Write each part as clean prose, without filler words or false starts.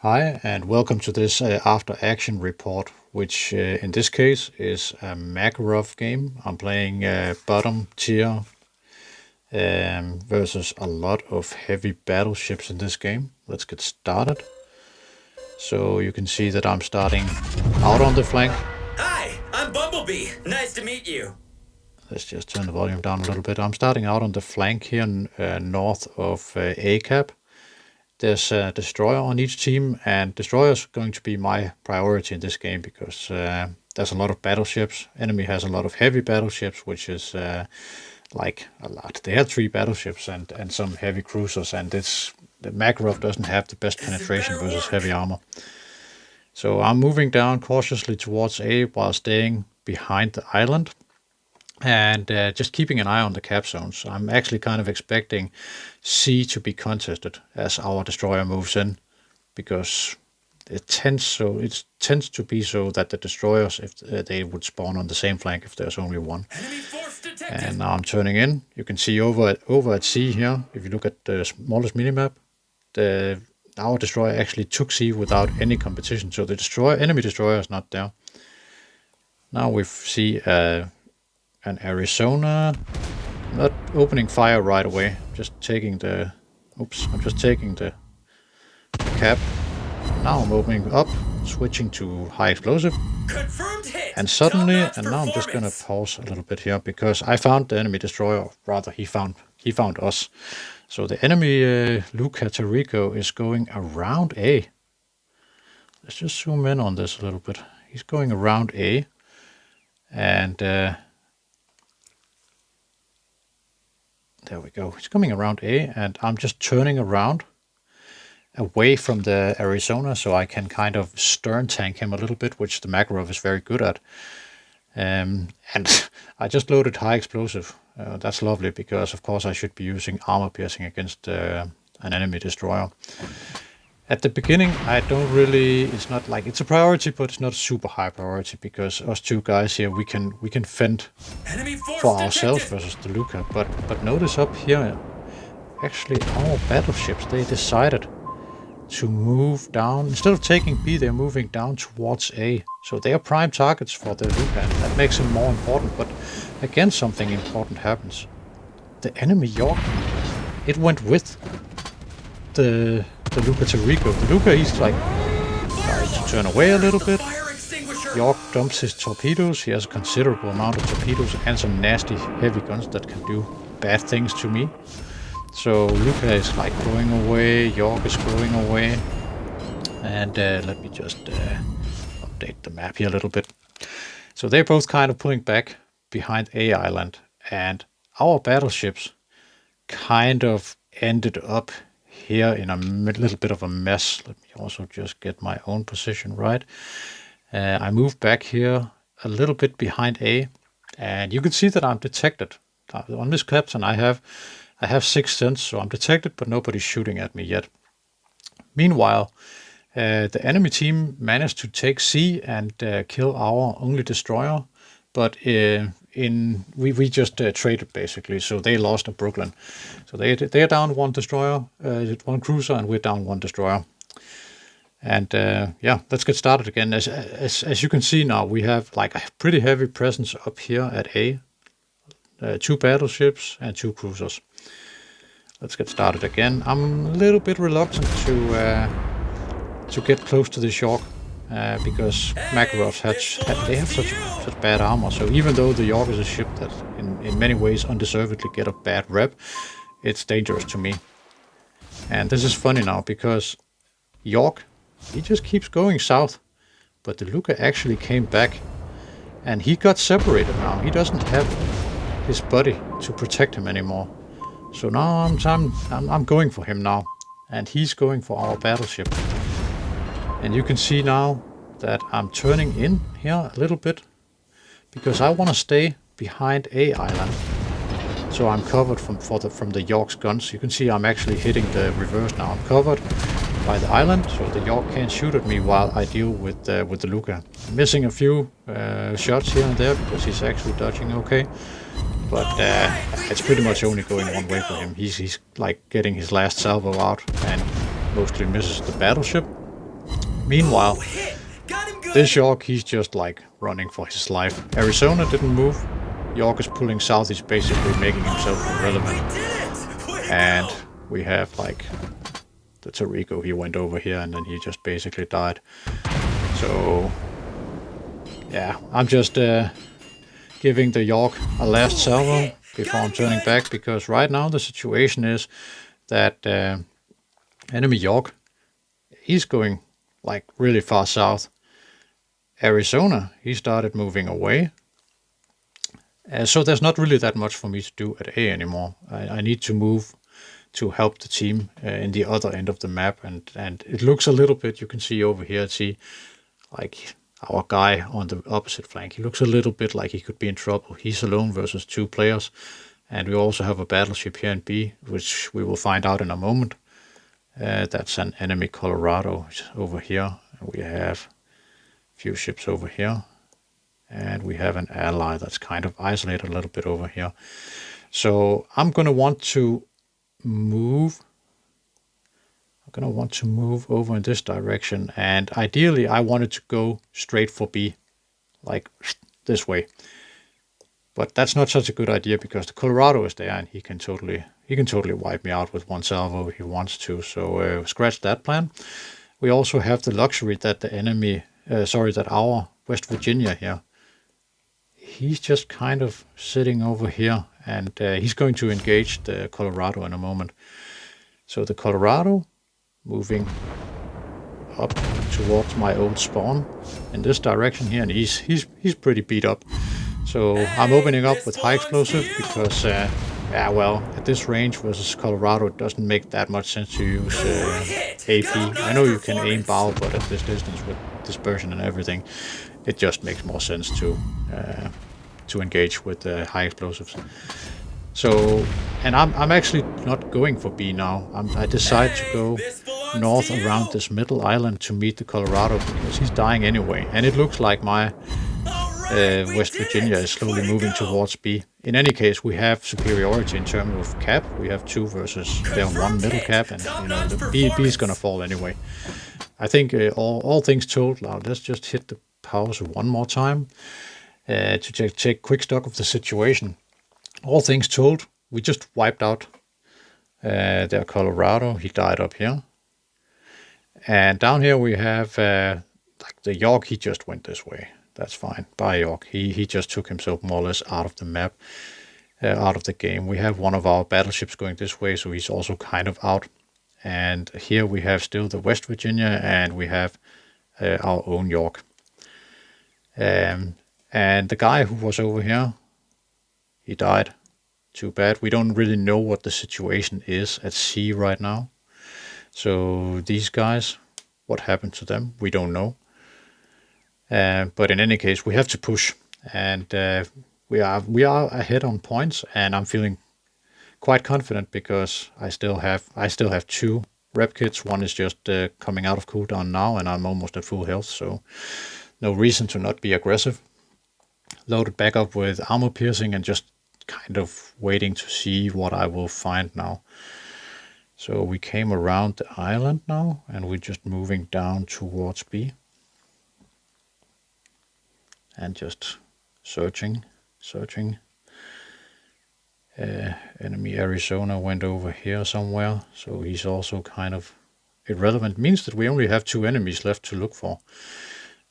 Hi, and welcome to this after action report, which in this case is a Makarov game. I'm playing bottom tier versus a lot of heavy battleships in this game. Let's get started. So you can see that I'm starting out on the flank. Hi, I'm Bumblebee. Nice to meet you. Let's just turn the volume down a little bit. I'm starting out on the flank here north of ACAP. There's a destroyer on each team, and destroyers are going to be my priority in this game because there's a lot of battleships. Enemy has a lot of heavy battleships, which is like a lot. They have 3 battleships and some heavy cruisers, and the Makarov doesn't have the best penetration versus heavy armor. So I'm moving down cautiously towards A while staying behind the island and just keeping an eye on the cap zones. I'm actually kind of expecting C to be contested as our destroyer moves in, because it tends to be so that the destroyers, if they would spawn on the same flank if there's only one. And now I'm turning in. You can see over at C here, if you look at the smallest minimap, our destroyer actually took C without any competition. So the enemy destroyer is not there. Now we see an Arizona, not opening fire right away, just taking the cap. Now I'm opening up, switching to high explosive, Confirmed hit. and now I'm just gonna pause a little bit here because I found the enemy destroyer, or rather he found us. So the enemy Luca Tarico is going around A. Let's just zoom in on this a little bit. He's going around A, and there we go. He's coming around A, and I'm just turning around away from the Arizona so I can kind of stern tank him a little bit, which the Makarov is very good at. And I just loaded high explosive. That's lovely because, of course, I should be using armor piercing against an enemy destroyer. At the beginning, it's not like it's a priority, but it's not a super high priority because us 2 guys here, we can fend for ourselves versus the Luca. But notice up here, actually our battleships, they decided to move down. Instead of taking B, they're moving down towards A. So they are prime targets for the Luca, and that makes him more important. But again, something important happens. The enemy York, it went with the Luca Tarico. The Luca, he's like trying to turn away a little bit. York dumps his torpedoes. He has a considerable amount of torpedoes and some nasty heavy guns that can do bad things to me. So Luca is like going away, York is going away. And let me just update the map here a little bit. So they're both kind of pulling back behind A island, and our battleships kind of ended up here in a little bit of a mess. Let me also just get my own position right. I moved back here a little bit behind A, and you can see that I'm detected. On this captain, I have 6th sense, so I'm detected, but nobody's shooting at me yet. Meanwhile, the enemy team managed to take C and kill our only destroyer, but we just traded basically, so they lost at Brooklyn. So they are down 1 destroyer, 1 cruiser, and we're down 1 destroyer. And yeah, let's get started again. As you can see now, we have like a pretty heavy presence up here at A. 2 battleships and 2 cruisers. Let's get started again. I'm a little bit reluctant to get close to this York because Makarovs have such bad armor. So even though the York is a ship that in many ways undeservedly get a bad rep, it's dangerous to me. And this is funny now because York, he just keeps going south, but the Luca actually came back and he got separated now. He doesn't have his buddy to protect him anymore. So now I'm going for him now, and he's going for our battleship. And you can see now that I'm turning in here a little bit because I want to stay behind A island, so I'm covered from the York's guns. You can see I'm actually hitting the reverse now. I'm covered by the island, so the York can't shoot at me while I deal with the Luca. I'm missing a few shots here and there because he's actually dodging okay. But it's pretty much only going one way for him. He's like getting his last salvo out and mostly misses the battleship. Meanwhile, Hit! Got him good! this York, he's just like running for his life. Arizona didn't move. York is pulling south. He's basically making himself irrelevant. We did it! Way to And go! we have like the Toriko. He went over here and then he just basically died. So yeah, I'm just giving the York a last salvo before I'm turning back, because right now the situation is that enemy York, he's going like really far south. Arizona, he started moving away. So there's not really that much for me to do at A anymore. I need to move to help the team in the other end of the map, and it looks a little bit, you can see over here, like our guy on the opposite flank, he looks a little bit like he could be in trouble. He's alone versus 2 players, and we also have a battleship here in B, which we will find out in a moment. That's an enemy Colorado over here. We have a few ships over here, and we have an ally that's kind of isolated a little bit over here. So I'm going to want to move. I'm going to want to move over in this direction, and ideally I wanted to go straight for B, like this way. But that's not such a good idea because the Colorado is there and he can totally wipe me out with 1 salvo if he wants to. So scratch that plan. We also have the luxury that that our West Virginia here, he's just kind of sitting over here, and he's going to engage the Colorado in a moment. So the Colorado moving up towards my old spawn in this direction here, and he's pretty beat up. So I'm opening up with high explosive because, at this range versus Colorado, it doesn't make that much sense to use AP. I know you can aim bow, but at this distance with dispersion and everything, it just makes more sense to engage with high explosives. So, and I'm actually not going for B now. I decide to go north around this middle island to meet the Colorado because he's dying anyway. And it looks like my West Virginia is slowly moving towards B. In any case, we have superiority in terms of cap. We have 2 versus their 1 middle cap, and the B is gonna fall anyway. I think all things told, now let's just hit the pause one more time to take quick stock of the situation. All things told, we just wiped out their Colorado. He died up here. And down here we have like the York, he just went this way. That's fine. Bye, York. He just took himself more or less out of the map, out of the game. We have one of our battleships going this way, so he's also kind of out. And here we have still the West Virginia, and we have our own York. And the guy who was over here, he died. Too bad. We don't really know what the situation is at sea right now. So these guys, what happened to them? We don't know. But in any case, we have to push, and we are ahead on points, and I'm feeling quite confident because I still have 2 rep kits. One is just coming out of cooldown now, and I'm almost at full health, so no reason to not be aggressive. Loaded back up with armor piercing and just kind of waiting to see what I will find now. So we came around the island now, and we're just moving down towards B. And just searching. Enemy Arizona went over here somewhere, so he's also kind of irrelevant. Means that we only have 2 enemies left to look for,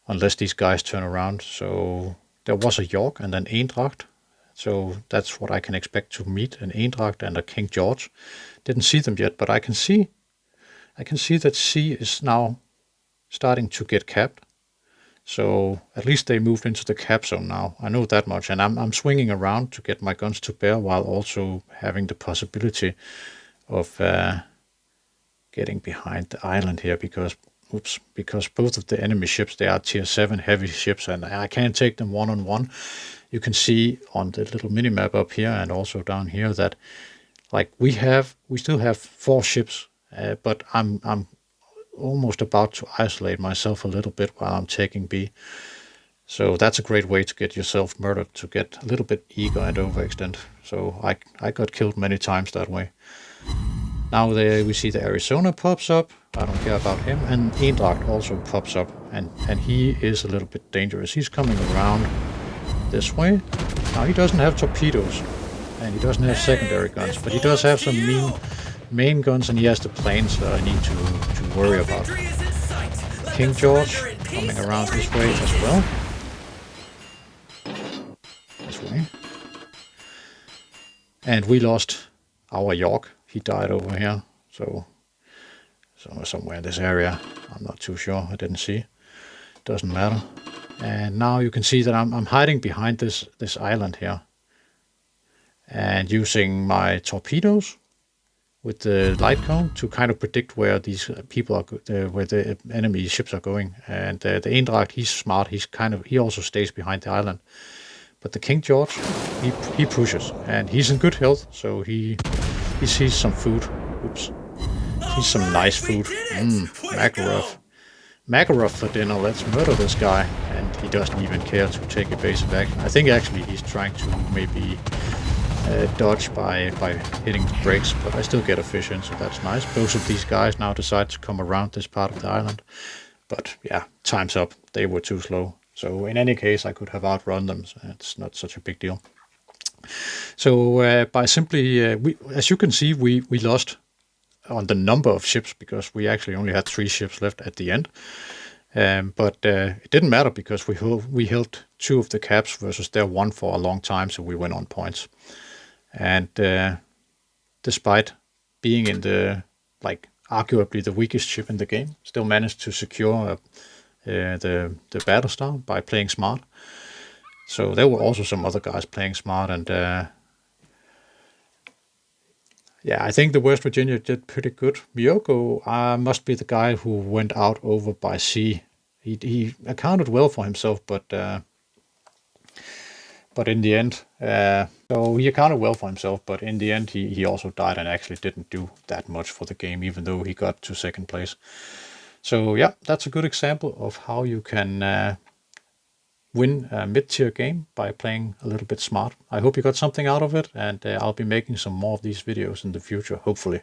unless these guys turn around. So there was a York and an Eintracht, so that's what I can expect to meet, an Eintracht and a King George. Didn't see them yet, but I can see that C is now starting to get capped. So at least they moved into the cap zone now. I know that much, and I'm swinging around to get my guns to bear while also having the possibility of getting behind the island here because both of the enemy ships, they are tier 7 heavy ships, and I can't take them one-on-one. You can see on the little mini-map up here and also down here that like we still have 4 ships, but I'm almost about to isolate myself a little bit while I'm taking B. So that's a great way to get yourself murdered, to get a little bit eager and overextend. So I got killed many times that way. Now we see the Arizona pops up. I don't care about him. And Eindracht also pops up. And he is a little bit dangerous. He's coming around this way. Now he doesn't have torpedoes. And he doesn't have secondary guns. But he does have some main guns. And he has the planes that I need to worry about. King George coming around this way as well. This way. And we lost our York. He died over here. So somewhere in this area. I'm not too sure. I didn't see. Doesn't matter. And now you can see that I'm hiding behind this island here. And using my torpedoes with the light cone to kind of predict where these people are, where the enemy ships are going. And the Eindracht, he's smart. He also stays behind the island. But the King George, he pushes, and he's in good health, so he sees some food. Oops, sees some nice food. Makarov for dinner. Let's murder this guy, and he doesn't even care to take evasive action. I think actually he's trying to maybe dodge by hitting the brakes, but I still get a fish in, so that's nice. Both of these guys now decide to come around this part of the island, but yeah, time's up. They were too slow. So in any case, I could have outrun them. So it's not such a big deal. So by simply, as you can see, we lost on the number of ships because we actually only had 3 ships left at the end. But it didn't matter because we held 2 of the caps versus their 1 for a long time, so we went on points. And despite being in the arguably the weakest ship in the game, still managed to secure the battle star by playing smart. So there were also some other guys playing smart, and yeah, I think the West Virginia did pretty good. Miyoko must be the guy who went out over by sea. He accounted well for himself, but in the end, so he accounted well for himself, but in the end he also died and actually didn't do that much for the game, even though he got to 2nd place. So yeah, that's a good example of how you can win a mid-tier game by playing a little bit smart. I hope you got something out of it, and I'll be making some more of these videos in the future, hopefully.